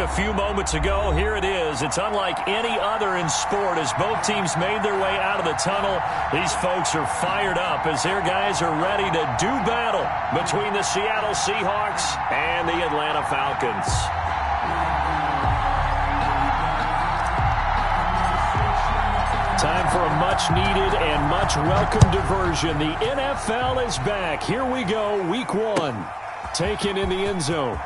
a few moments ago. Here it is. It's unlike any other in sport as both teams made their way out of the tunnel. These folks are fired up as their guys are ready to do battle between the Seattle Seahawks and the Atlanta Falcons. Time for a much-needed and much-welcome diversion. The NFL is back. Here we go, Week 1. Taken in the end zone.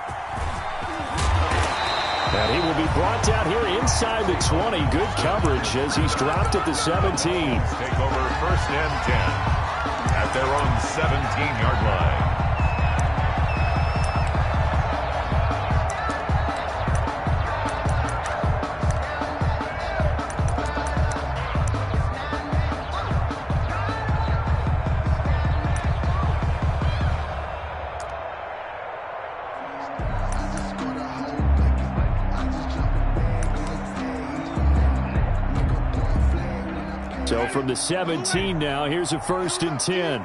And he will be brought down here inside the 20. Good coverage as he's dropped at the 17. Take over 1st and 10 at their own 17-yard line. So from the 17 now, here's a 1st and 10.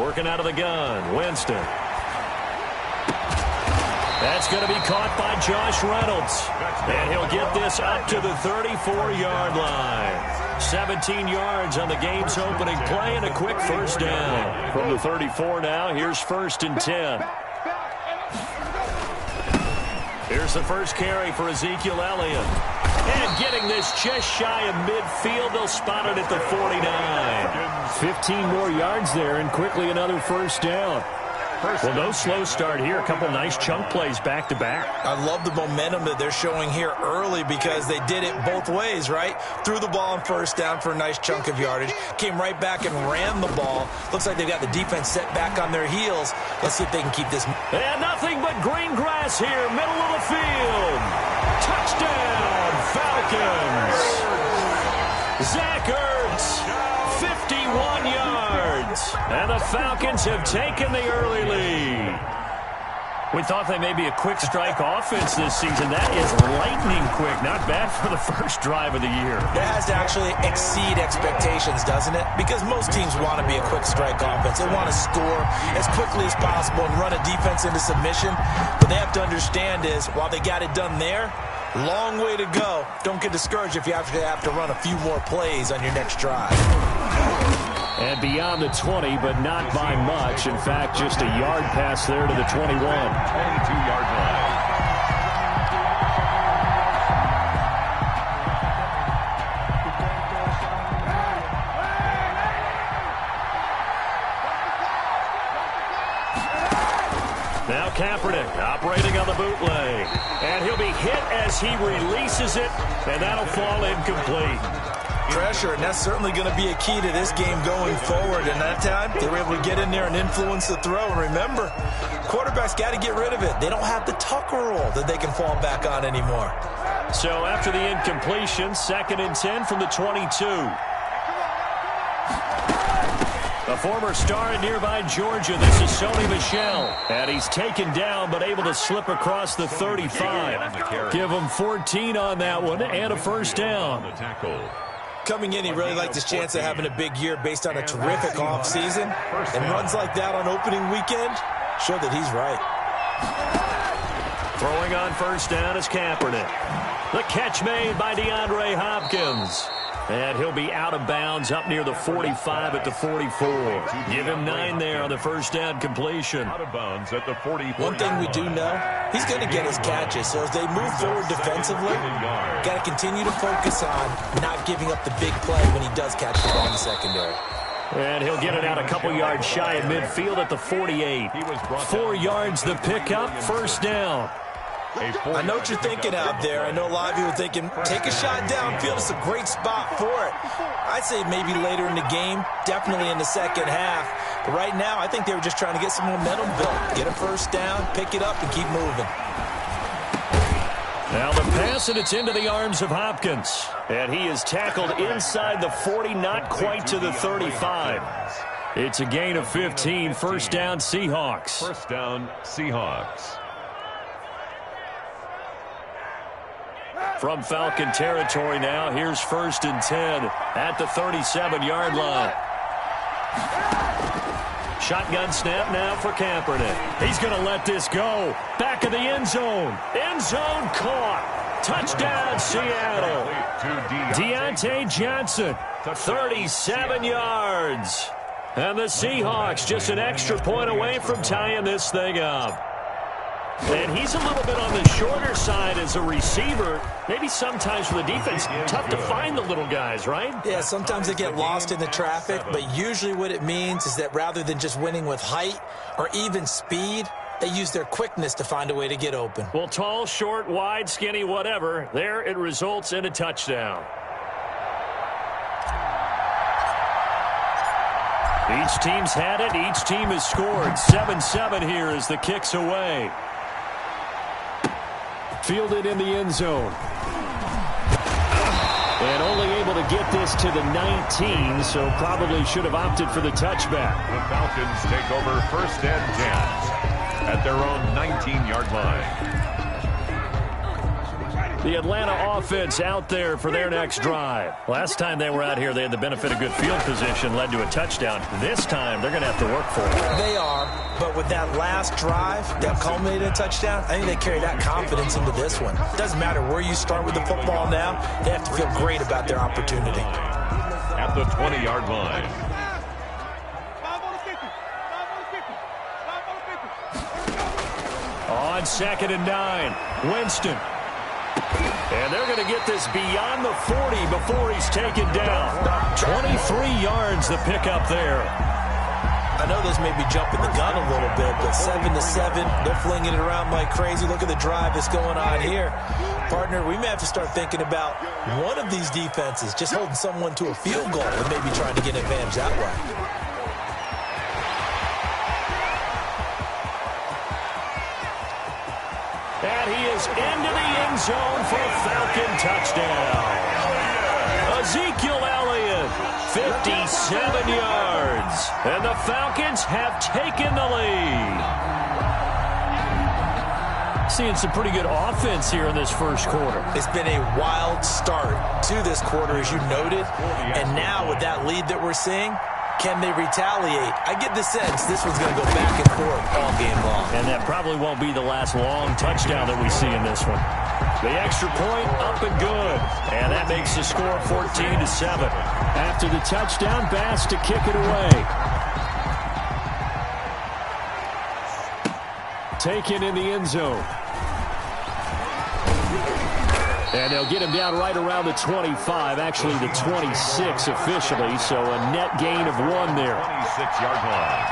Working out of the gun, Winston. That's going to be caught by Josh Reynolds. And he'll get this up to the 34-yard line. 17 yards on the game's opening play and a quick 1st down. From the 34 now, here's 1st and 10. Here's the first carry for Ezekiel Elliott. And getting this just shy of midfield, they'll spot it at the 49. 15 more yards there and quickly another 1st down. Well, no slow start here. A couple nice chunk plays back-to-back. I love the momentum that they're showing here early because they did it both ways, right? Threw the ball on 1st down for a nice chunk of yardage. Came right back and ran the ball. Looks like they've got the defense set back on their heels. Let's see if they can keep this. And nothing but green grass here, middle of the field. Touchdown, Falcons. Zach Ertz, 51 yards. And the Falcons have taken the early lead. We thought they may be a quick strike offense this season. That is lightning quick. Not bad for the first drive of the year. That has to actually exceed expectations, doesn't it? Because most teams want to be a quick strike offense. They want to score as quickly as possible and run a defense into submission. But they have to understand is, while they got it done there, long way to go. Don't get discouraged if you have to run a few more plays on your next drive. And beyond the 20, but not by much. In fact, just a yard pass there to the 21. 22-yard line. Now Kaepernick operating on the bootleg. And he'll be hit as he releases it, and that'll fall incomplete. Pressure, and that's certainly going to be a key to this game going forward. And that time, they were able to get in there and influence the throw. And remember, quarterbacks got to get rid of it. They don't have the Tucker rule that they can fall back on anymore. So after the incompletion, 2nd and 10 from the 22. A former star in nearby Georgia, this is Sony Michel. And he's taken down, but able to slip across the 35. Give him 14 on that one and a 1st down. Coming in, he really liked his chance of having a big year based on a terrific offseason. And runs like that on opening weekend show that he's right. Throwing on 1st down is Kaepernick. The catch made by DeAndre Hopkins. And he'll be out of bounds up near the 45 at the 44. Give him 9 there on the 1st down completion. Out of bounds at the 44. One thing we do know, he's going to get his catches. So as they move forward defensively, got to continue to focus on not giving up the big play when he does catch the ball in the secondary. And he'll get it out a couple yards shy of midfield at the 48. 4 yards the pickup, 1st down. I know what you're thinking out there. I know a lot of you are thinking, take a shot downfield. It's a great spot for it. I'd say maybe later in the game, definitely in the second half. But right now, I think they were just trying to get some momentum built. Get a 1st down, pick it up, and keep moving. Now the pass, and it's into the arms of Hopkins. And he is tackled inside the 40, not quite to the 35. It's a gain of 15, 1st down Seahawks. 1st down Seahawks. From Falcon territory now, here's 1st and 10 at the 37-yard line. Shotgun snap now for Kaepernick. He's going to let this go. Back of the end zone. End zone caught. Touchdown, Seattle. Deontay Johnson, 37 yards. And the Seahawks just an extra point away from tying this thing up. And he's a little bit on the shorter side as a receiver. Maybe sometimes for the defense, tough to find the little guys, right? Yeah, sometimes they get lost in the traffic, but usually what it means is that rather than just winning with height or even speed, they use their quickness to find a way to get open. Well, tall, short, wide, skinny, whatever, there it results in a touchdown. Each team's had it. Each team has scored. 7-7 here as the kick's away. Fielded in the end zone. And only able to get this to the 19, so probably should have opted for the touchback. The Falcons take over 1st and 10 at their own 19-yard line. The Atlanta offense out there for their next drive. Last time they were out here, they had the benefit of good field position, led to a touchdown. This time, they're going to have to work for it. They are, but with that last drive that culminated in a touchdown, I think they carry that confidence into this one. Doesn't matter where you start with the football now, they have to feel great about their opportunity. At the 20-yard line. On 2nd and 9, Winston. And they're going to get this beyond the 40 before he's taken down. 23 yards the pickup there. I know this may be jumping the gun a little bit, but 7-7, they're flinging it around like crazy. Look at the drive that's going on here. Partner, we may have to start thinking about one of these defenses just holding someone to a field goal and maybe trying to get an advantage that way. And he is into the end zone for a Falcon touchdown. Ezekiel Elliott, 57 yards. And the Falcons have taken the lead. Seeing some pretty good offense here in this first quarter. It's been a wild start to this quarter, as you noted. And now with that lead that we're seeing, can they retaliate? I get the sense this one's going to go back and forth all game long. And that probably won't be the last long touchdown that we see in this one. The extra point up and good. And that makes the score 14-7. After the touchdown, Bass to kick it away. Taken in the end zone. And they'll get him down right around the 25, actually the 26 officially, so a net gain of 1 there. 26-yard line.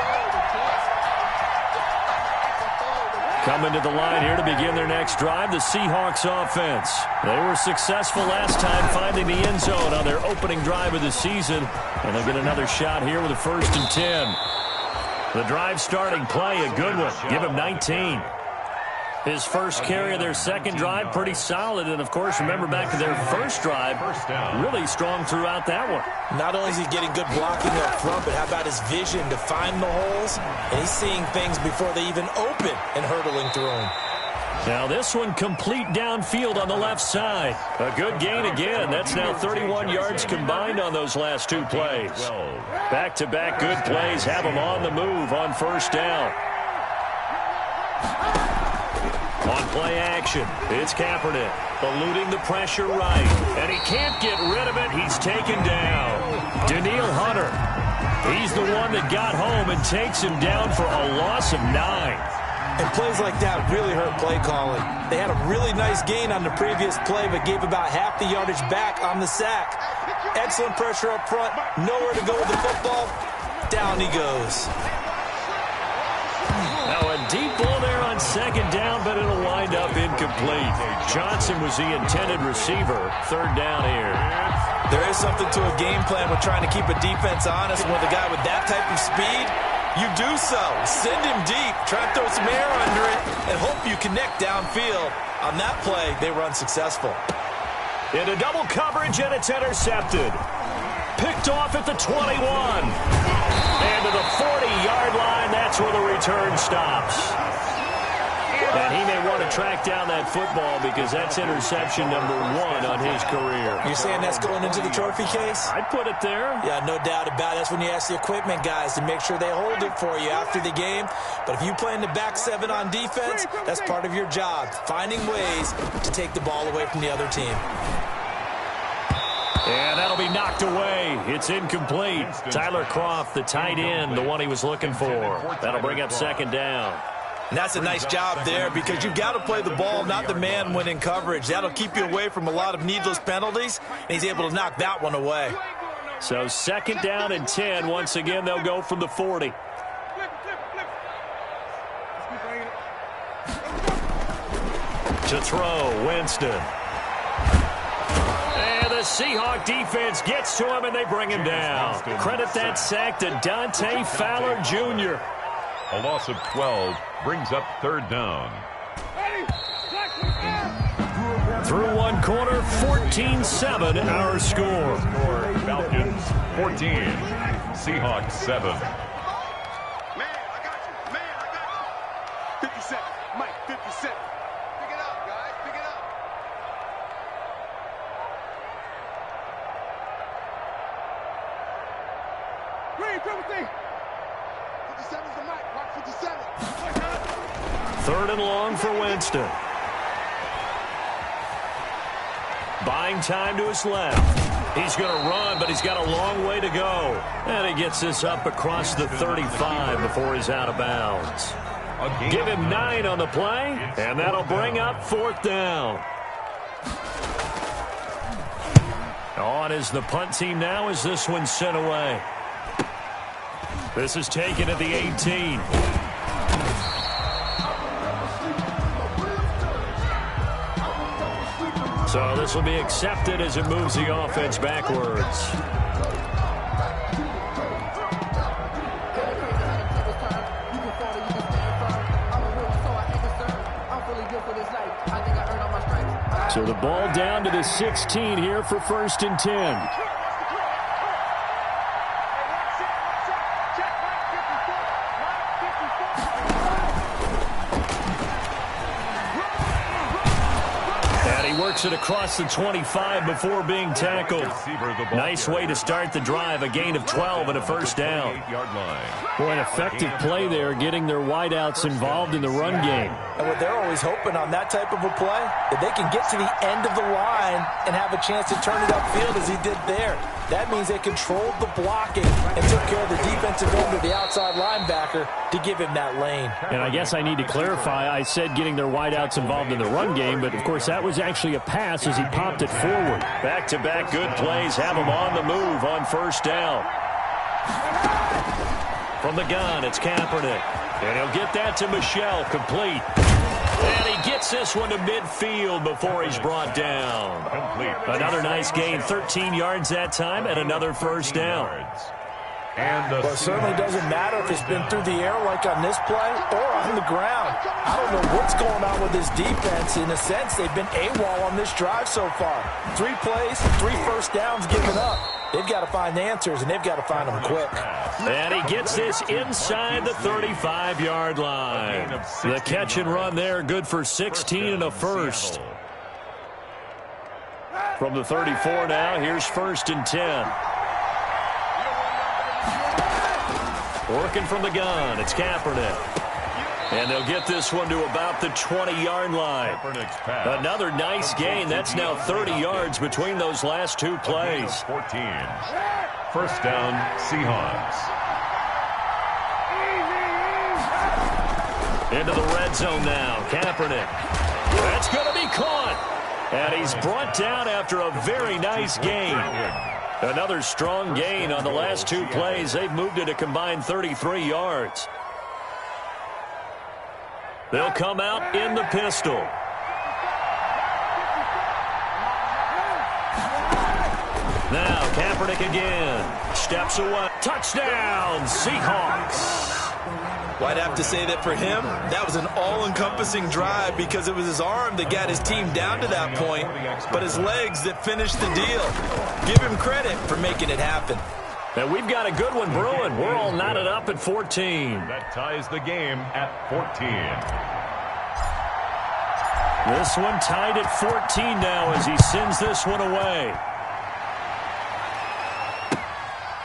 Coming to the line here to begin their next drive, the Seahawks offense. They were successful last time finding the end zone on their opening drive of the season, and they'll get another shot here with a 1st and 10. The drive starting play, a good one. Give him 19. His first carry of their second drive, pretty solid. And, of course, remember back to their first drive, really strong throughout that one. Not only is he getting good blocking up front, but how about his vision to find the holes? And he's seeing things before they even open and hurtling through them. Now this one complete downfield on the left side. A good gain again. That's now 31 yards combined on those last 2 plays. Back-to-back good plays have them on the move on first down. On play action, it's Kaepernick, eluding the pressure right. And he can't get rid of it. He's taken down. Danielle Hunter, he's the one that got home and takes him down for a loss of 9. And plays like that really hurt play calling. They had a really nice gain on the previous play, but gave about half the yardage back on the sack. Excellent pressure up front, nowhere to go with the football. Down he goes. Now a deep ball there on second down, but it'll wind up incomplete. Johnson was the intended receiver. Third down here. There is something to a game plan with trying to keep a defense honest. With a guy with that type of speed, you do so. Send him deep. Try to throw some air under it and hope you connect downfield. On that play, they were unsuccessful. Into double coverage, and it's intercepted. Picked off at the 21. And to the 40-yard line, that's where the return stops. And he may want to to track down that football because that's interception number 1 on his career. You're saying that's going into the trophy case? I'd put it there. Yeah, no doubt about it. That's when you ask the equipment guys to make sure they hold it for you after the game. But if you play in the back 7 on defense, that's part of your job, finding ways to take the ball away from the other team. And that'll be knocked away. It's incomplete. Tyler Croft, the tight end, the one he was looking for. That'll bring up second down. And that's a nice job there because you've got to play the ball, not the man when in coverage. That'll keep you away from a lot of needless penalties, and he's able to knock that one away. So second down and 10. Once again, they'll go from the 40. To throw, Winston. And the Seahawk defense gets to him, and they bring him down. Credit that sack to Dante Fowler Jr. A loss of 12 brings up third down. Through one quarter, 14-7 our score. Falcons 14, Seahawks 7. Man, I got you. Man, I got you. 50 seconds. Mike, 50 seconds. Pick it up, guys. Pick it up. Green, 50. 57's the mic. Mark 57. Third and long for Winston. Buying time to his left. He's going to run, but he's got a long way to go. And he gets this up across the 35 before he's out of bounds. Give him 9 on the play, and that'll bring up fourth down. On is the punt team now as this one's sent away. This is taken at the 18. So this will be accepted as it moves the offense backwards. So the ball down to the 16 here for first and 10. It across the 25 before being tackled. Nice way to start the drive. A gain of 12 and a first down. Boy, an effective play there, getting their wideouts involved in the run game. And what they're always hoping on that type of a play, that they can get to the end of the line and have a chance to turn it upfield as he did there. That means they controlled the blocking and took care of the defensive end of the outside linebacker to give him that lane. And I guess I need to clarify, I said getting their wideouts involved in the run game, but of course that was actually a pass as he popped it forward. Back-to-back good plays have him on the move on first down. From the gun, it's Kaepernick. And he'll get that to Michel, complete. And he gets this one to midfield before he's brought down. Another nice gain, 13 yards that time, and another first down. Well, it certainly doesn't matter if it's been through the air like on this play or on the ground. I don't know what's going on with this defense. In a sense, they've been AWOL on this drive so far. 3 plays, 3 first downs given up. They've got to find answers, and they've got to find them quick. And he gets this inside the 35-yard line. The catch and run there, good for 16 and a first. From the 34 now, here's first and 10. Working from the gun, it's Kaepernick. And they'll get this one to about the 20-yard line. Another nice gain. That's now 30 yards between those last 2 plays. 14. First down, Seahawks. Into the red zone now. Kaepernick. That's going to be caught. And he's brought down after a very nice gain. Another strong gain on the last 2 plays. They've moved it a combined 33 yards. They'll come out in the pistol. Now Kaepernick again. Steps away. Touchdown, Seahawks. Well, I'd have to say that for him, that was an all-encompassing drive because it was his arm that got his team down to that point, but his legs that finished the deal. Give him credit for making it happen. And we've got a good one brewing. We're all knotted up at 14. That ties the game at 14. This one tied at 14 now as he sends this one away.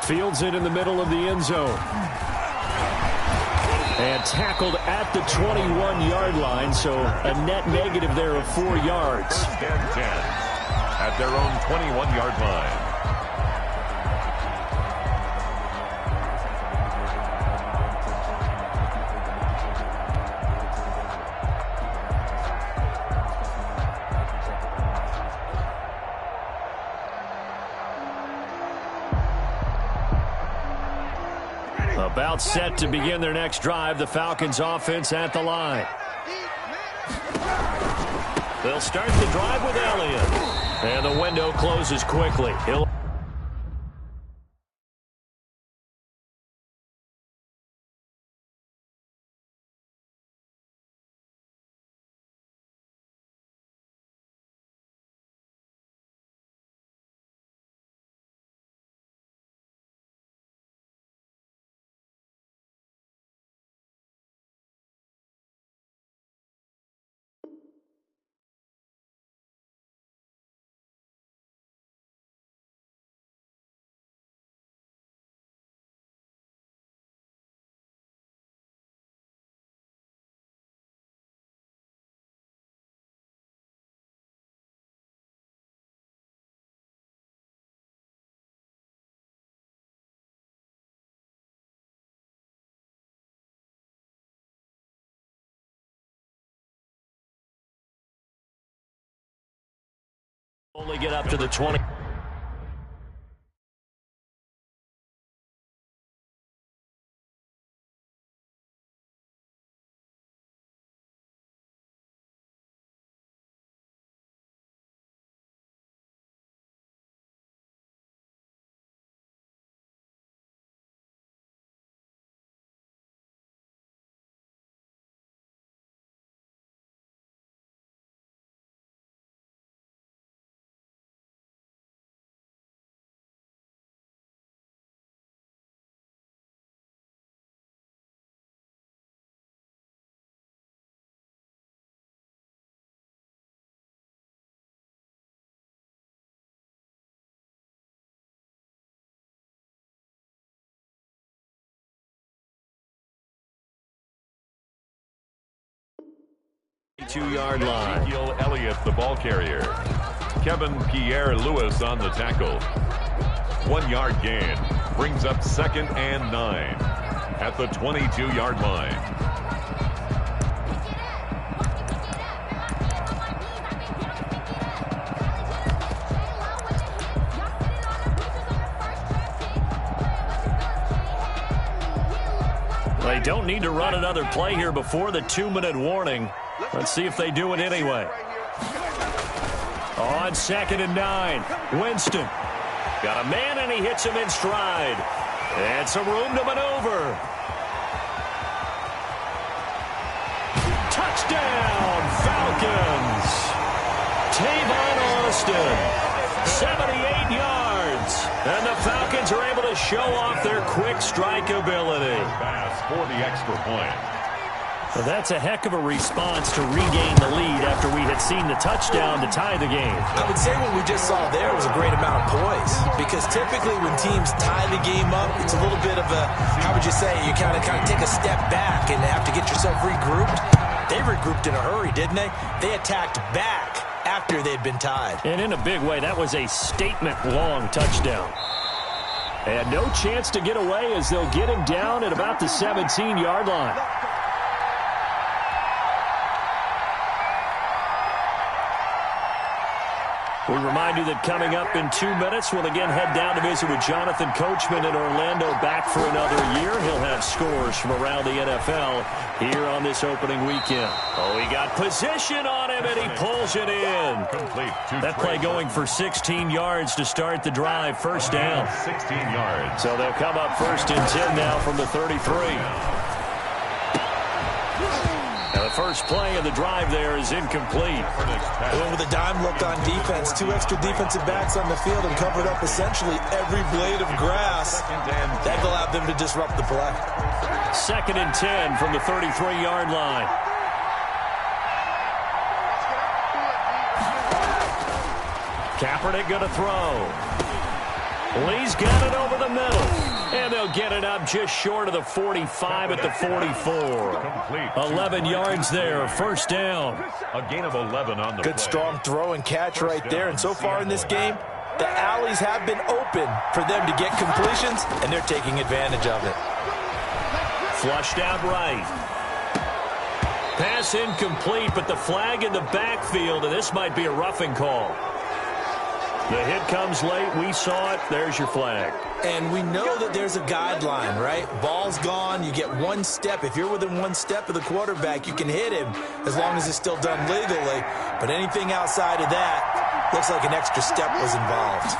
Fields it in the middle of the end zone. And tackled at the 21-yard line, so a net negative there of 4 yards. First and 10 at their own 21-yard line. About set to begin their next drive, the Falcons offense at the line. They'll start the drive with Elliott. And the window closes quickly. He'll only get up to the 20. Two-yard line. Ezekiel Elliott, the ball carrier. Kevin Pierre-Louis on the tackle. 1-yard gain. Brings up 2nd and 9 at the 22-yard line. They don't need to run another play here before the 2-minute warning. Let's see if they do it anyway. On 2nd and 9, Winston. Got a man, and he hits him in stride. And some room to maneuver. Touchdown, Falcons. Tavon Austin, 78 yards. And the Falcons are able to show off their quick strike ability. Pass for the extra point. Well, that's a heck of a response to regain the lead after we had seen the touchdown to tie the game. I would say what we just saw there was a great amount of poise, because typically when teams tie the game up, it's a little bit of a, how would you say, you kind of take a step back and have to get yourself regrouped. They regrouped in a hurry, didn't they? They attacked back after they'd been tied. And in a big way, that was a statement-long touchdown. And no chance to get away as they'll get him down at about the 17-yard line. We remind you that coming up in 2 minutes, we'll again head down to visit with Jonathan Coachman in Orlando, back for another year. He'll have scores from around the NFL here on this opening weekend. Oh, he got position on him, and he pulls it in. Complete. That play going for 16 yards to start the drive. First down. 16 yards. So they'll come up 1st and 10 now from the 33. Now the first play of the drive there is incomplete. Going with a dime look on defense. 2 extra defensive backs on the field and covered up essentially every blade of grass. That allowed them to disrupt the play. 2nd and 10 from the 33-yard line. Kaepernick going to throw. Lee's got it over the middle. And they'll get it up just short of the 45 at the 44. 11 yards there, first down. A gain of 11 on the Good play. strong throw and catch right there. And so far in this game, the alleys have been open for them to get completions, and they're taking advantage of it. Flushed out right. Pass incomplete, but the flag in the backfield, and this might be a roughing call. The hit comes late. We saw it. There's your flag. And we know that there's a guideline, right? Ball's gone. You get one step. If you're within one step of the quarterback, you can hit him as long as it's still done legally. But anything outside of that, looks like an extra step was involved.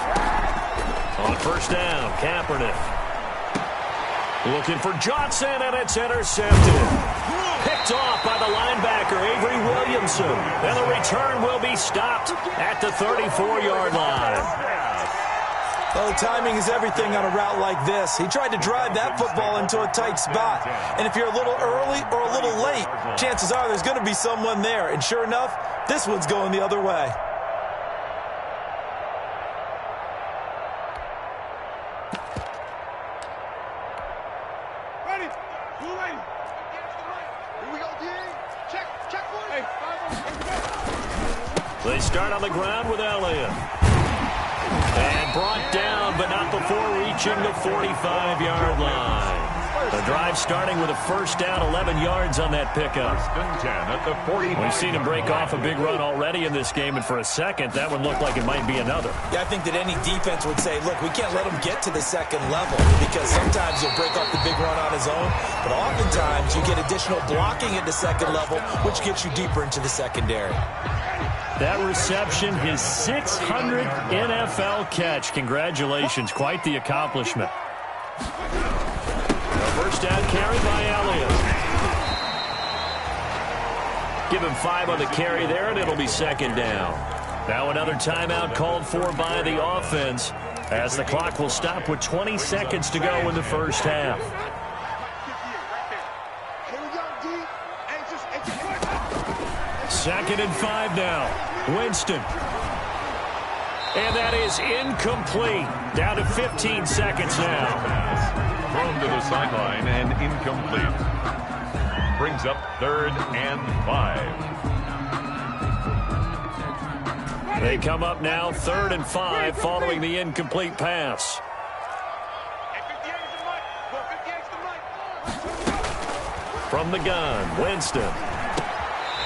On first down, Kaepernick. Looking for Johnson, and it's intercepted. Picked off by the linebacker, Avery Williamson. And the return will be stopped at the 34-yard line. Well, the timing is everything on a route like this. He tried to drive that football into a tight spot. And if you're a little early or a little late, chances are there's going to be someone there. And sure enough, this one's going the other way. Ready? Who ready? Here we go, D. Check, boys. Hey, They start on the ground with Elliott. And brought down, but not before reaching the 45-yard line. The drive starting with a first down, 11 yards on that pickup. First and 10 at the 45. We've seen him break off a big run already in this game, and for a second, that one looked like it might be another. Yeah, I think that any defense would say, look, we can't let him get to the second level, because sometimes he'll break off the big run on his own, but oftentimes you get additional blocking at the second level, which gets you deeper into the secondary. That reception, his 600th NFL catch. Congratulations. Quite the accomplishment. The first down carry by Elliott. Give him 5 on the carry there, and it'll be second down. Now another timeout called for by the offense, as the clock will stop with 20 seconds to go in the first half. Second and 5 now. Winston. And that is incomplete. Down to 15 seconds now. Thrown to the sideline and incomplete. Brings up 3rd and 5. They come up now 3rd and 5 following the incomplete pass. From the gun, Winston.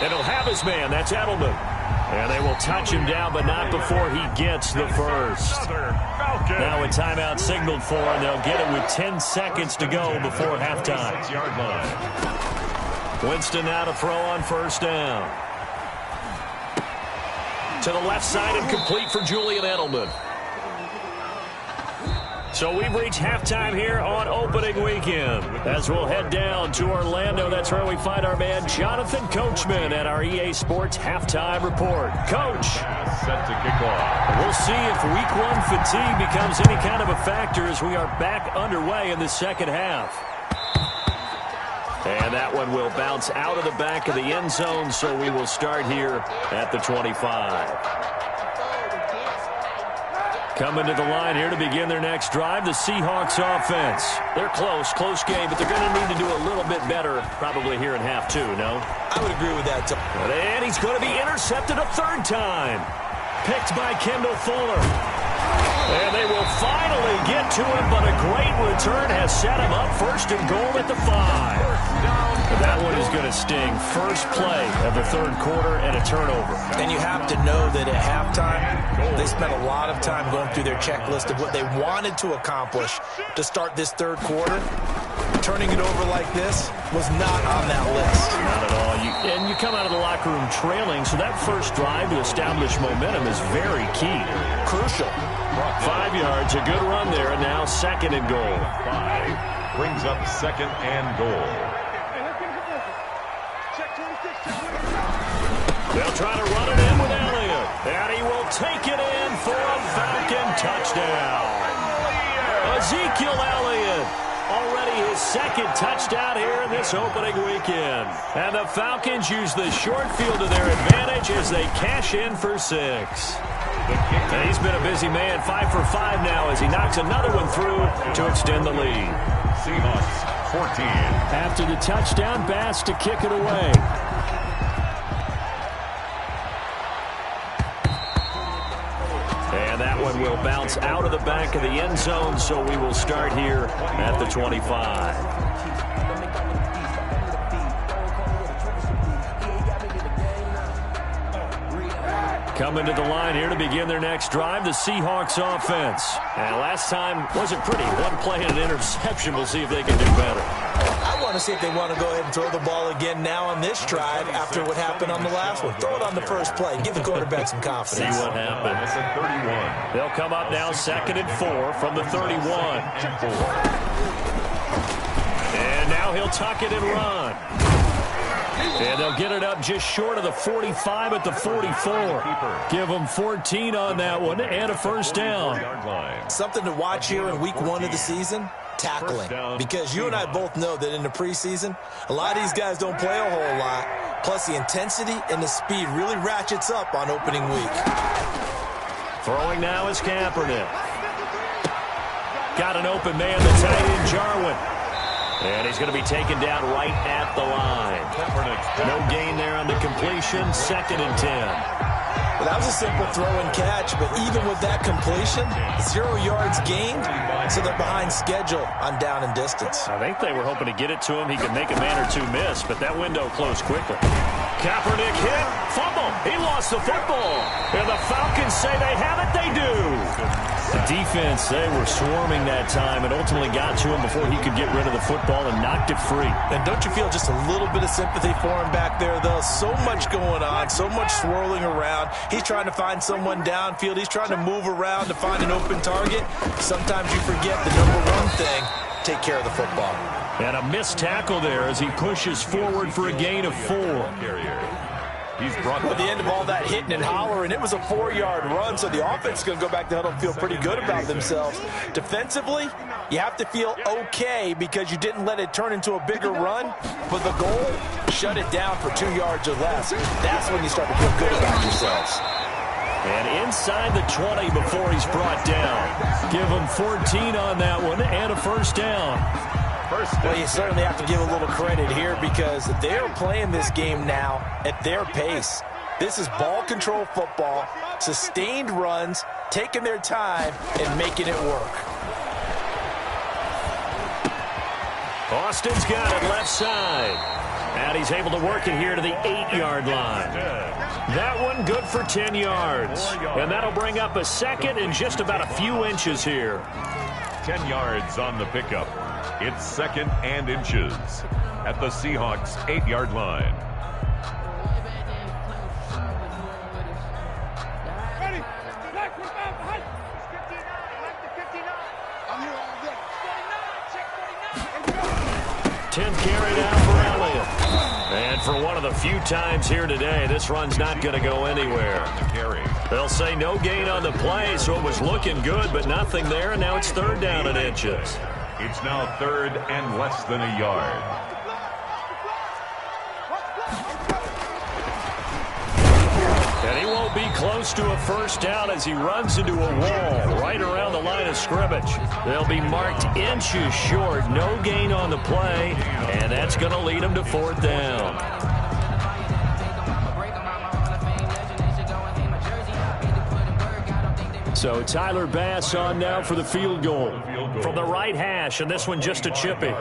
And he'll have his man. That's Edelman. And they will touch him down, but not before he gets the first. Now a timeout signaled for, and they'll get it with 10 seconds to go before halftime. 6-yard line. Winston now to throw on first down. To the left side and complete for Julian Edelman. So we've reached halftime here on opening weekend. As we'll head down to Orlando, that's where we find our man Jonathan Coachman at our EA Sports Halftime Report. Coach. Set to kick off. We'll see if Week 1 fatigue becomes any kind of a factor as we are back underway in the second half. And that one will bounce out of the back of the end zone, so we will start here at the 25. Coming to the line here to begin their next drive, the Seahawks offense. They're close game, but they're going to need to do a little bit better probably here in half 2, no? I would agree with that. And he's going to be intercepted a 3rd time. Picked by Kendall Fuller. And they will finally get to him, but a great return has set him up 1st and goal at the 5. That one is going to sting. First play of the 3rd quarter and a turnover. And you have to know that at halftime, they spent a lot of time going through their checklist of what they wanted to accomplish to start this 3rd quarter. Turning it over like this was not on that list. Not at all. And you come out of the locker room trailing, so that first drive to establish momentum is very key. Crucial. 5 yards, a good run there, and now 2nd and goal. 5 brings up 2nd and goal. They'll try to run it in with Elliott, and he will take it in for a Falcon touchdown. Ezekiel Elliott, already his 2nd touchdown here in this opening weekend. And the Falcons use the short field to their advantage as they cash in for 6. And he's been a busy man, 5 for 5 now as he knocks another one through to extend the lead. Seahawks 14. After the touchdown, Bass to kick it away. And that one will bounce out of the back of the end zone, so we will start here at the 25. Coming to the line here to begin their next drive, the Seahawks offense. And last time wasn't pretty. One play and an interception. We'll see if they can do better. I want to see if they want to go ahead and throw the ball again now on this drive after what happened on the last one. Throw it on the first play. Give the quarterback some confidence. See what happens. They'll come up now 2nd and 4 from the 31. And now he'll tuck it and run. And they'll get it up just short of the 45 at the 44. Give them 14 on that one and a first down. Something to watch here in week 1 of the season, tackling. Because you and I both know that in the preseason, a lot of these guys don't play a whole lot. Plus the intensity and the speed really ratchets up on opening week. Throwing now is Kaepernick. Got an open man, the tight end Jarwin. And he's going to be taken down right at the line. No gain there on the completion. 2nd and 10. Well, that was a simple throw and catch, but even with that completion, 0 yards gained, so they're behind schedule on down and distance. I think they were hoping to get it to him. He could make a man or two miss, but that window closed quickly. Kaepernick hit, fumble. He lost the football. And the Falcons say they have it. They do. The defense, they were swarming that time and ultimately got to him before he could get rid of the football and knocked it free. And don't you feel just a little bit of sympathy for him back there, though? So much going on, so much swirling around. He's trying to find someone downfield. He's trying to move around to find an open target. Sometimes you forget the number one thing, take care of the football. And a missed tackle there as he pushes forward for a gain of 4. He's brought at the end of all that hitting and hollering, it was a 4-yard run, so the offense is going to go back to huddle and feel pretty good about themselves. Defensively, you have to feel okay because you didn't let it turn into a bigger run, but the goal, shut it down for 2 yards or less. That's when you start to feel good about yourselves. And inside the 20 before he's brought down. Give him 14 on that one and a first down. Well, you certainly have to give a little credit here because they're playing this game now at their pace. This is ball control football, sustained runs, taking their time, and making it work. Austin's got it left side. And he's able to work it here to the 8-yard line. That one good for 10 yards. And that'll bring up a 2nd and just about a few inches here. 10 yards on the pickup. It's 2nd and inches at the Seahawks 8-yard line. Ready? Black, we're behind. 59. I'm here all day. 10th carry down for Elliott. And for one of the few times here today, this run's not going to go anywhere. They'll say no gain on the play, so it was looking good, but nothing there, and now it's 3rd down and inches. It's now 3rd and less than a yard. And he won't be close to a first down as he runs into a wall right around the line of scrimmage. They'll be marked inches short. No gain on the play, and that's going to lead him to 4th down. So Tyler Bass on now for the field goal from the right hash, and this one just a chippy.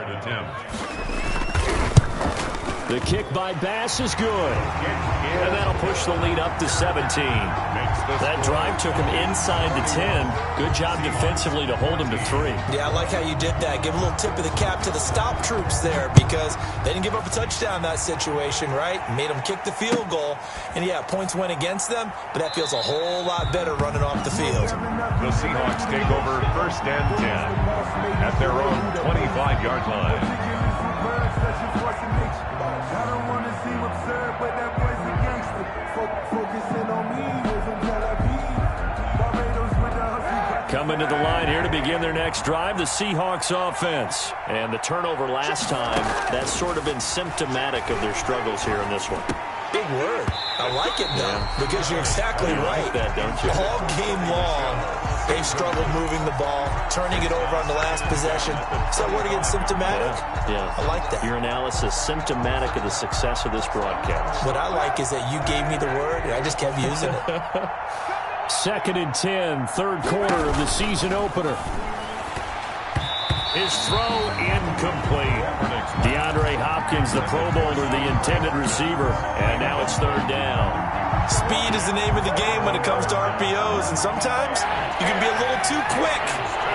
The kick by Bass is good, and that'll push the lead up to 17. That drive took him inside the 10. Good job defensively to hold him to 3. Yeah, I like how you did that. Give a little tip of the cap to the stop troops there because they didn't give up a touchdown in that situation, right? Made them kick the field goal. And, yeah, points went against them, but that feels a whole lot better running off the field. The Seahawks take over 1st and 10 at their own 25-yard line. I don't want to seem absurd, but that boy's a gangster. Focusing on me, wasn't Barbados with the hustle. Coming to the line here to begin their next drive, the Seahawks offense. And the turnover last time, that's sort of been symptomatic of their struggles here in this one. It big word. I like it, though, because you're exactly right. Like that, don't you? All game long, they've struggled moving the ball, turning it over on the last possession. So we're to get symptomatic? Yeah. I like that. Your analysis symptomatic of the success of this broadcast. What I like is that you gave me the word, and I just kept using it. 2nd and 10, third quarter of the season opener. His throw incomplete. DeAndre Hopkins, the Pro Bowler, the intended receiver. And now it's 3rd down. Speed is the name of the game when it comes to RPOs, and sometimes you can be a little too quick,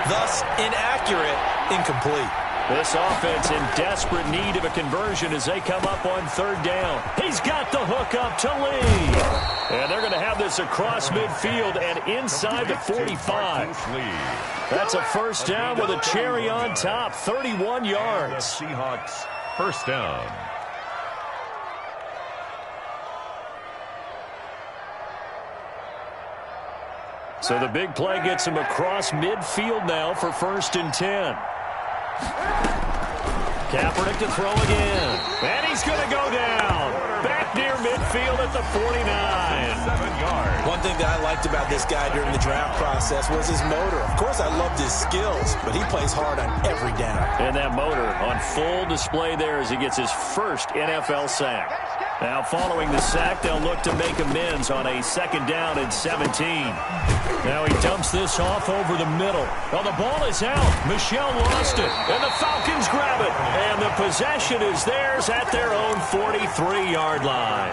thus inaccurate, incomplete. This offense in desperate need of a conversion as they come up on 3rd down. He's got the hook up to Lee. And they're going to have this across midfield and inside the 45. That's a 1st down with a cherry on top, 31 yards. Seahawks 1st down. So the big play gets him across midfield now for 1st and 10. Kaepernick to throw again. And he's going to go down. Back near midfield at the 49. 7 yards. One thing that I liked about this guy during the draft process was his motor. Of course, I loved his skills, but he plays hard on every down. And that motor on full display there as he gets his first NFL sack. Now, following the sack, they'll look to make amends on a 2nd down and 17. Now he dumps this off over the middle. Well, the ball is out. Michel lost it, and the Falcons grab it. And the possession is theirs at their own 43-yard line.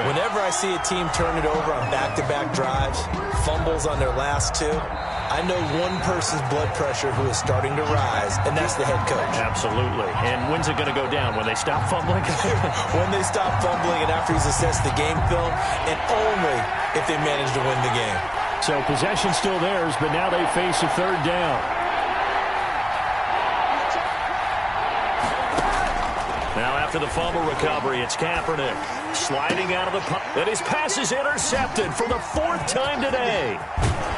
Whenever I see a team turn it over on back-to-back drives, fumbles on their last 2, I know one person's blood pressure who is starting to rise, and that's the head coach. Absolutely. And when's it going to go down? When they stop fumbling? When they stop fumbling and after he's assessed the game film, and only if they manage to win the game. So possession's still theirs, but now they face a 3rd down. Now after the fumble recovery, it's Kaepernick sliding out of the pocket. And his pass is intercepted for the 4th time today.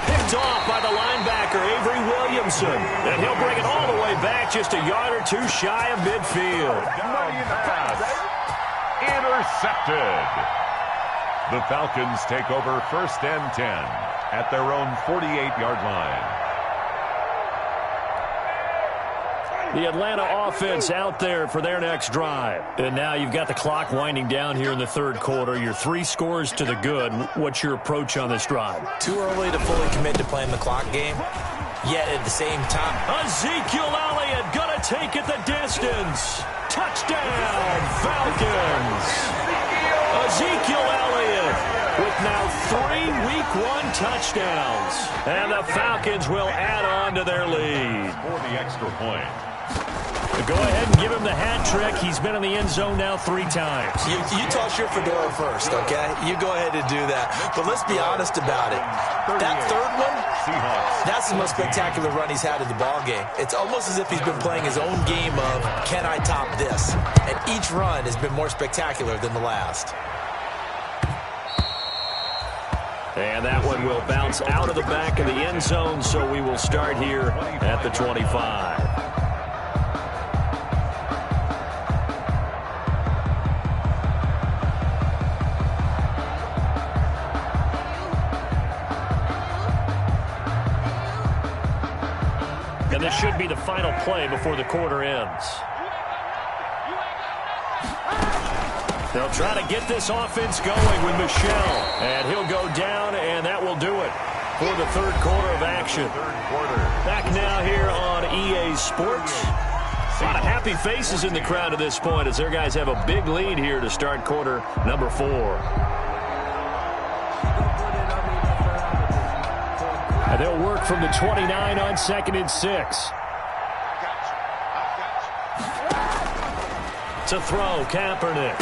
Picked off by the linebacker, Avery Williamson. And he'll bring it all the way back just a yard or 2 shy of midfield. Pass. Intercepted. The Falcons take over 1st and 10 at their own 48-yard line. The Atlanta offense out there for their next drive. And now you've got the clock winding down here in the 3rd quarter. You're 3 scores to the good. What's your approach on this drive? Too early to fully commit to playing the clock game. Yet at the same time, Ezekiel Elliott gonna take it the distance. Touchdown, Falcons. Ezekiel Elliott with now 3 Week 1 touchdowns. And the Falcons will add on to their lead. For the extra point. Go ahead and give him the hat trick. He's been in the end zone now 3 times. you toss your fedora first, okay? You go ahead and do that. But let's be honest about it. That 3rd one, that's the most spectacular run he's had in the ballgame. It's almost as if he's been playing his own game of, can I top this? And each run has been more spectacular than the last. And that one will bounce out of the back of the end zone, so we will start here at the 25. And this should be the final play before the quarter ends. They'll try to get this offense going with Michel. And he'll go down, and that will do it for the 3rd quarter of action. Back now here on EA Sports. A lot of happy faces in the crowd at this point as their guys have a big lead here to start quarter number 4. And they'll work from the 29 on 2nd and 6. To throw, Kaepernick.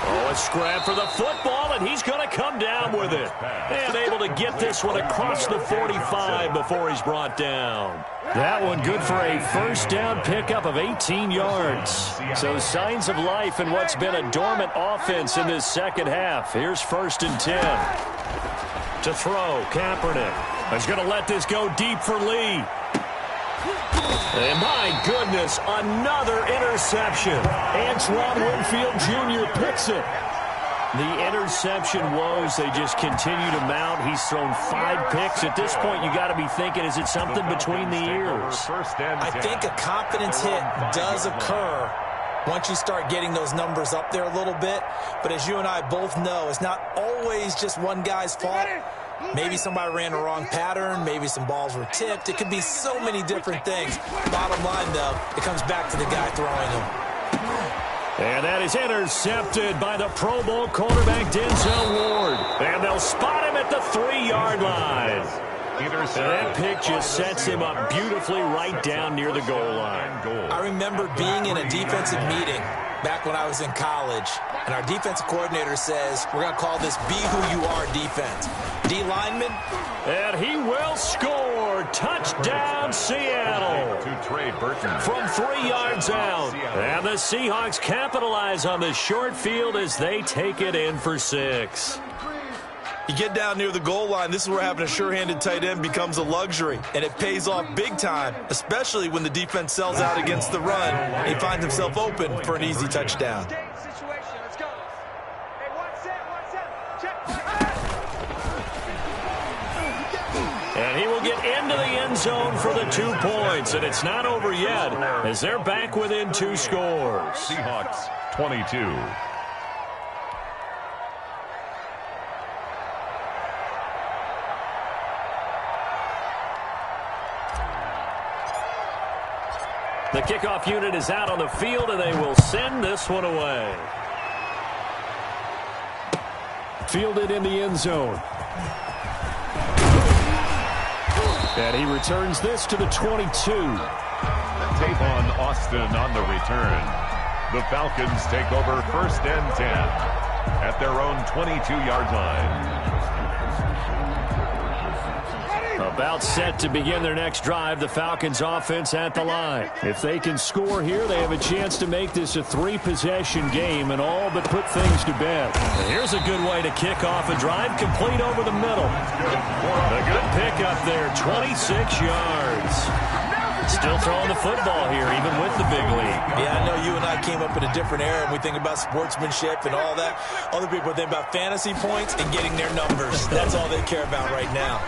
Oh, a scrap for the football, and he's going to come down with it. And able to get this one across the 45 before he's brought down. That one good for a 1st down pickup of 18 yards. So signs of life in what's been a dormant offense in this 2nd half. Here's 1st and 10. To throw, Kaepernick. He's going to let this go deep for Lee. And my goodness, another interception. Antoine Winfield Jr. picks it. The interception woes, they just continue to mount. He's thrown 5 picks. At this point, you got to be thinking, is it something between the ears? I think a confidence hit does occur once you start getting those numbers up there a little bit. But as you and I both know, it's not always just one guy's fault. Maybe somebody ran the wrong pattern. Maybe some balls were tipped. It could be so many different things. Bottom line, though, it comes back to the guy throwing them. And that is intercepted by the Pro Bowl quarterback Denzel Ward. And they'll spot him at the 3-yard line. And that pick just sets him up beautifully right down near the goal line. I remember being in a defensive meeting back when I was in college, and our defensive coordinator says, we're going to call this Be Who You Are defense. D lineman. And he will score. Touchdown, Seattle. To Trey Burton. From 3 yards out. And the Seahawks capitalize on the short field as they take it in for 6. You get down near the goal line, this is where having a sure-handed tight end becomes a luxury, and it pays off big time, especially when the defense sells out against the run, and he finds himself open for an easy touchdown. And he will get into the end zone for the 2 points, and it's not over yet as they're back within 2 scores. Seahawks 22. The kickoff unit is out on the field, and they will send this one away. Fielded in the end zone. And he returns this to the 22. Tavon Austin on the return. The Falcons take over 1st and 10 at their own 22-yard line. About set to begin their next drive, the Falcons offense at the line. If they can score here, they have a chance to make this a 3-possession game and all but put things to bed. And here's a good way to kick off a drive, complete over the middle. A good pickup there, 26 yards. Still throwing the football here, even with the big lead. Yeah, I know you and I came up in a different era, and we think about sportsmanship and all that. Other people think about fantasy points and getting their numbers. That's all they care about right now.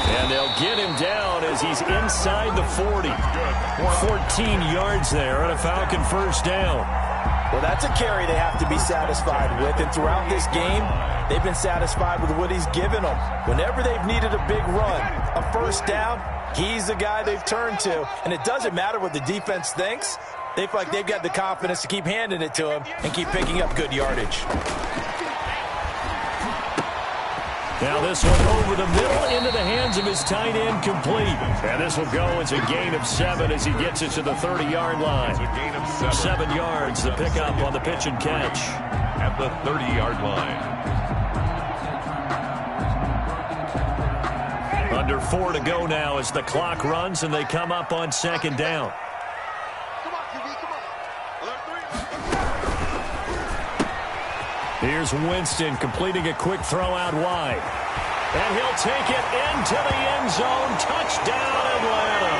And they'll get him down as he's inside the 40. 14 yards there on a Falcon first down. Well, that's a carry they have to be satisfied with. And throughout this game, they've been satisfied with what he's given them. Whenever they've needed a big run, a first down, he's the guy they've turned to. And it doesn't matter what the defense thinks. They feel like they've got the confidence to keep handing it to him and keep picking up good yardage. Now this one over the middle into the hands of his tight end, complete. And this will go as a gain of 7 as he gets it to the 30-yard line. It's a gain of 7 yards, the pickup on the pitch and catch. At the 30-yard line. Under 4 to go now as the clock runs and they come up on 2nd down. Here's Winston completing a quick throw out wide. And he'll take it into the end zone. Touchdown, Atlanta.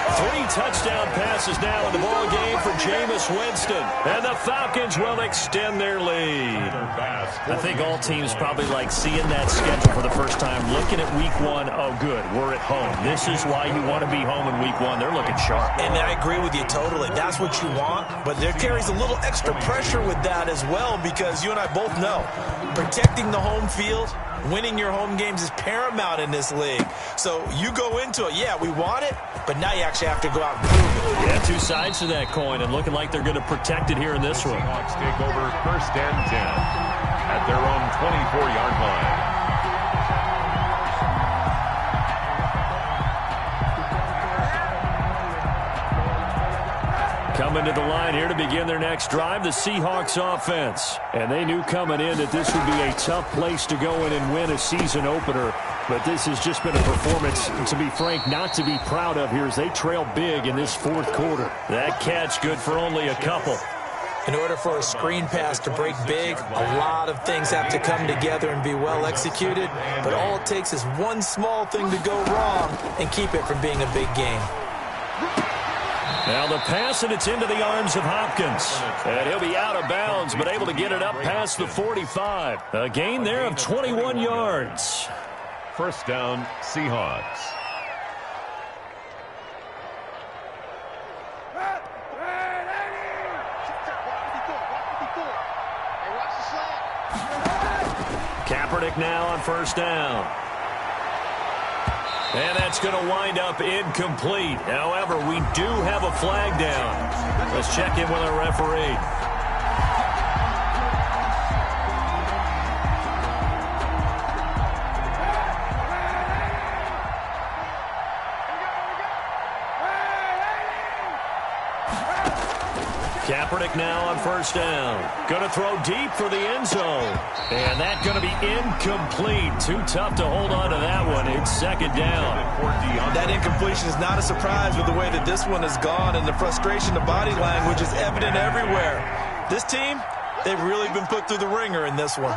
3 touchdown passes now in the ball game for Jameis Winston. And the Falcons will extend their lead. I think all teams probably like seeing that schedule for the first time, looking at week 1. Oh, good, we're at home. This is why you want to be home in week 1. They're looking sharp. And I agree with you totally. That's what you want. But there carries a little extra pressure with that as well, because you and I both know protecting the home field, winning your home games is paramount in this league. So you go into it, yeah, we want it, but now you actually have to go out and prove it. Yeah, 2 sides to that coin, and looking like they're going to protect it here in this one. Seahawks take over 1st and 10 at their own 24-yard line. Coming to the line here to begin their next drive, the Seahawks offense. And they knew coming in that this would be a tough place to go in and win a season opener. But this has just been a performance, to be frank, not to be proud of here as they trail big in this 4th quarter. That catch good for only a couple. In order for a screen pass to break big, a lot of things have to come together and be well executed. But all it takes is one small thing to go wrong and keep it from being a big game. Now the pass, and it's into the arms of Hopkins. And he'll be out of bounds, but able to get it up past the 45. A gain there of 21 yards. First down, Seahawks. Kaepernick now on first down. And that's going to wind up incomplete. However, we do have a flag down. Let's check in with our referee. Kaepernick now on first down. Going to throw deep for the end zone. And that's going to be incomplete. Too tough to hold on to that one. It's second down. That incompletion is not a surprise with the way that this one has gone, and the frustration, the body language is evident everywhere. This team, they've really been put through the ringer in this one.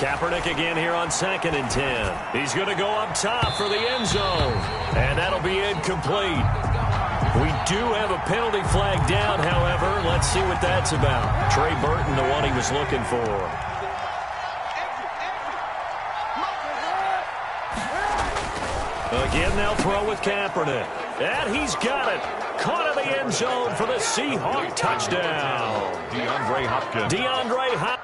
Kaepernick again here on 2nd and 10. He's going to go up top for the end zone. And that'll be incomplete. We do have a penalty flag down, however. Let's see what that's about. Trey Burton, the one he was looking for. Again, they'll throw with Kaepernick. And he's got it. Caught in the end zone for the Seahawk touchdown. DeAndre Hopkins. DeAndre Hopkins.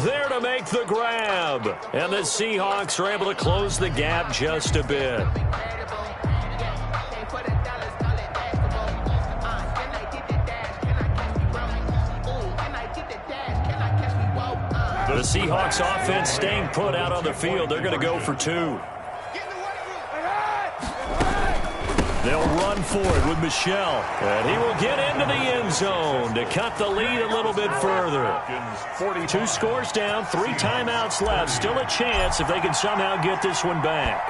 There to make the grab. And the Seahawks are able to close the gap just a bit. The Seahawks offense staying put out on the field. They're going to go for 2. They'll run for it with Michelle. And he will get into the end zone to cut the lead a little bit further. 2 scores down, 3 timeouts left. Still a chance if they can somehow get this one back.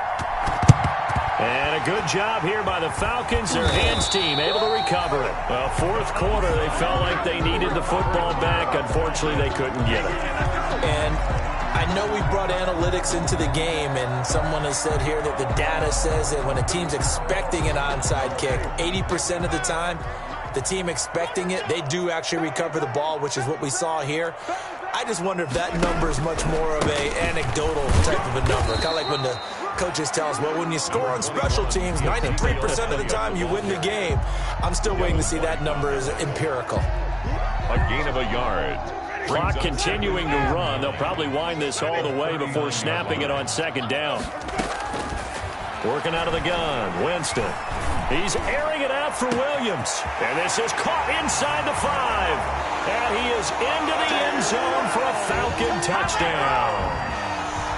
And a good job here by the Falcons. Their hands team able to recover it. Well, fourth quarter, they felt like they needed the football back. Unfortunately, they couldn't get it. And I know we brought analytics into the game, and someone has said here that the data says that when a team's expecting an onside kick, 80% of the time, the team expecting it, they do actually recover the ball, which is what we saw here. I just wonder if that number is much more of a anecdotal type of a number. Kind of like when the coaches tell us, well, when you score on special teams, 93% of the time you win the game. I'm still waiting to see that number is empirical. A gain of a yard. Clock continuing to run. They'll probably wind this all the way before snapping it on second down. Working out of the gun, Winston. He's airing it out for Williams. And this is caught inside the 5. And he is into the end zone for a Falcon touchdown.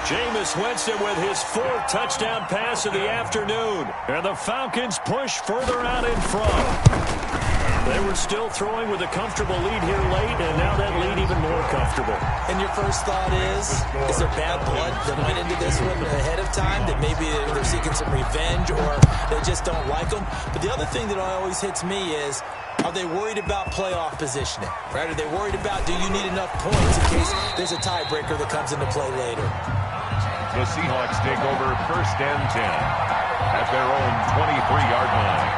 Jameis Winston with his 4th touchdown pass of the afternoon. And the Falcons push further out in front. They were still throwing with a comfortable lead here late, and now that lead even more comfortable. And your first thought is there bad blood that went into this one ahead of time, that maybe they're seeking some revenge or they just don't like them? But the other thing that always hits me is, are they worried about playoff positioning? Right? Are they worried about, do you need enough points in case there's a tiebreaker that comes into play later? The Seahawks take over first and 10 at their own 23-yard line.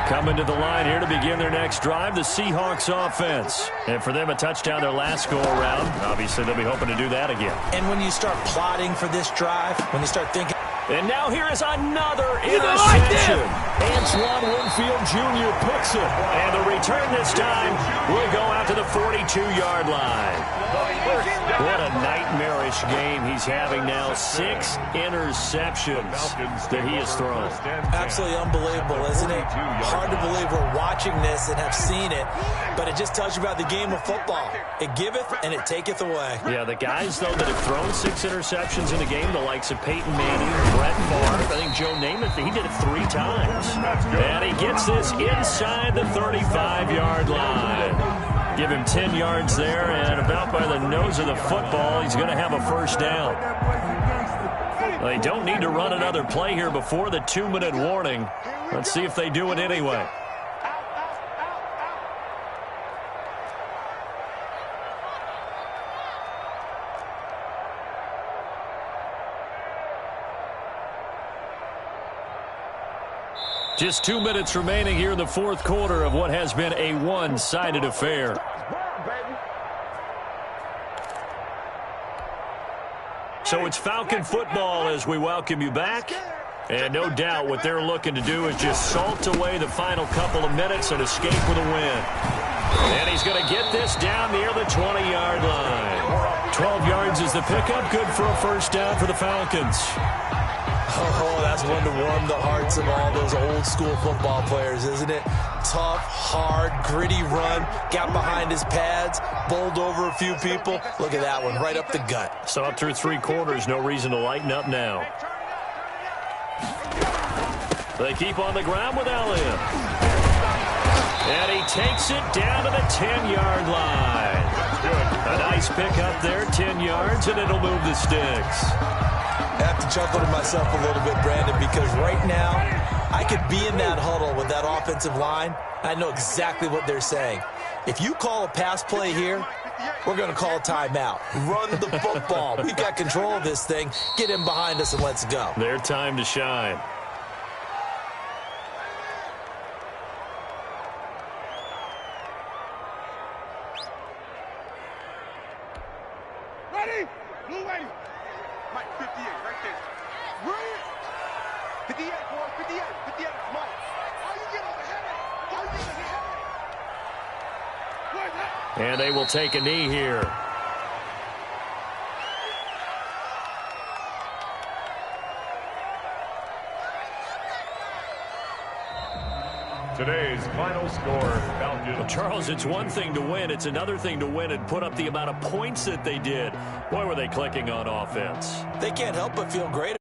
Coming to the line here to begin their next drive, the Seahawks offense. And for them, a touchdown their last go-around. Obviously, they'll be hoping to do that again. And when you start plotting for this drive, when you start thinking... And now here is another interception. Antoine Winfield Jr. picks it. And the return this time will go out to the 42-yard line. What a nightmarish game he's having now. 6 interceptions that he has thrown. Absolutely unbelievable, isn't it? Hard to believe we're watching this and have seen it, but it just tells you about the game of football. It giveth and it taketh away. Yeah, the guys, though, that have thrown 6 interceptions in the game, the likes of Peyton Manning, Brett Favre, I think Joe Namath, he did it 3 times. And he gets this inside the 35-yard line. Give him 10 yards there, and about by the nose of the football, he's going to have a first down. They don't need to run another play here before the 2-minute warning. Let's see if they do it anyway. Just 2 minutes remaining here in the fourth quarter of what has been a one-sided affair. So it's Falcon football as we welcome you back. And no doubt what they're looking to do is just salt away the final couple of minutes and escape with a win. And he's going to get this down near the 20-yard line. 12 yards is the pickup. Good for a first down for the Falcons. Oh, that's one to warm the hearts of all those old-school football players, isn't it? Tough, hard, gritty run, got behind his pads, bowled over a few people. Look at that one, right up the gut. So up through 3 quarters, no reason to lighten up now. They keep on the ground with Elliott. And he takes it down to the 10-yard line. A nice pickup there, 10 yards, and it'll move the sticks. I have to chuckle to myself a little bit, Brandon, because right now I could be in that huddle with that offensive line. I know exactly what they're saying. If you call a pass play here, we're going to call a timeout. Run the football. We've got control of this thing. Get him behind us and let's go. Their time to shine. Ready? Blue lady. Mike, 58, right there. Right. 58, boy, 58, 58, Mike. Oh, you get over here. Oh, you get over here. And they will take a knee here. Today's final score, Falcons. Well, Charles, it's one thing to win. It's another thing to win and put up the amount of points that they did. Boy, were they clicking on offense. They can't help but feel great.